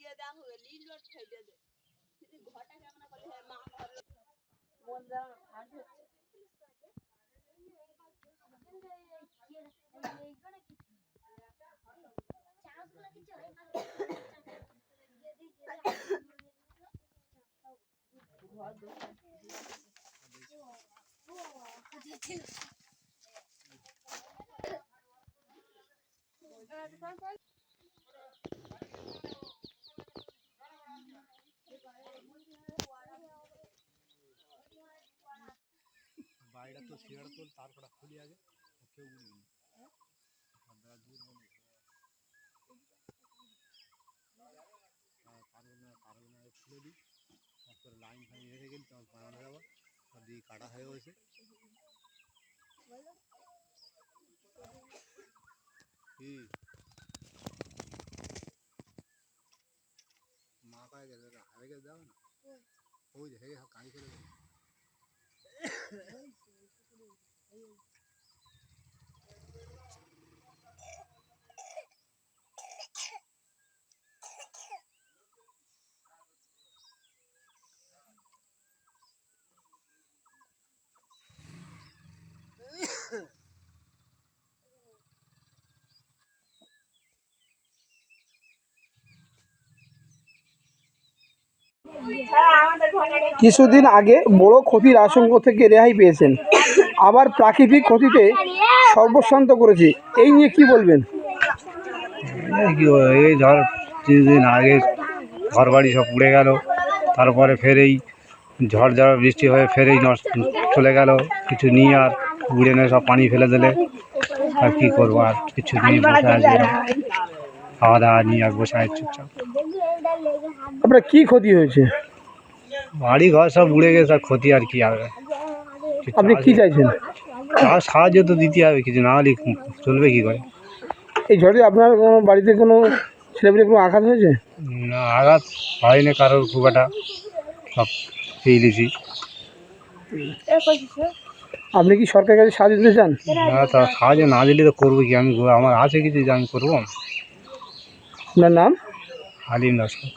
দিকে দেখো লিলট খাইতে দে যদি ঘটা কেমন করে হে মা ঘর মন দাও হাট হচ্ছে बाइडा तो शेयर तो तार कड़ा खुली आगे ओके उड़ी अंदर दूर होने तार में खुले दी और लाइन फाइन ये गई तो बनाना है वो और दी काटा है वैसे ही माँ का है के जाओ ना हो जाए हाँ काई करे কিছুদিন আগে বড় ক্ষতির আশঙ্কা থেকে রেহাই পেয়েছেন, আবার প্রাকৃতিক ক্ষতিতে সর্বশান্ত করেছে, এই নিয়ে কি বলবেন? এই ধর কিছুদিন আগে ঘর বাড়ি সব উড়ে গেল, তারপরে ফের এই ঝড় বৃষ্টি হয়ে ফের এই চলে গেল কিছু নিয়ে, আর উড়ে নিয়ে সব পানি ফেলে দিলে আর কী করবো, আর কিছু নিয়ে বসে আছে খাওয়া দাওয়া নিয়ে আর বসে আছে চুপচাপ। আপনার কি ক্ষতি হয়েছে? বাড়ি ঘর সব উড়ে গেছে, ক্ষতি আর কি হবে। আপনি কি চাইছেন? আর সাহায্য তো দিতে হবে, কিছু না হলে চলবে কী করে। এই ঝড়ে আপনার বাড়িতে কোনো ছেলেমেয়ে কোনো আঘাত হয়েছে? না, আঘাত হয়নি কারোর, খুব একটা সব পেয়ে দিয়েছি। আপনি কি সরকারের কাছে সাহায্য দিতে চান? না, তা সাহায্য না দিলে তো করবো কি, আমি আমার আছে কিছু যে আমি করবো। আপনার নাম? হালিম লস্কর।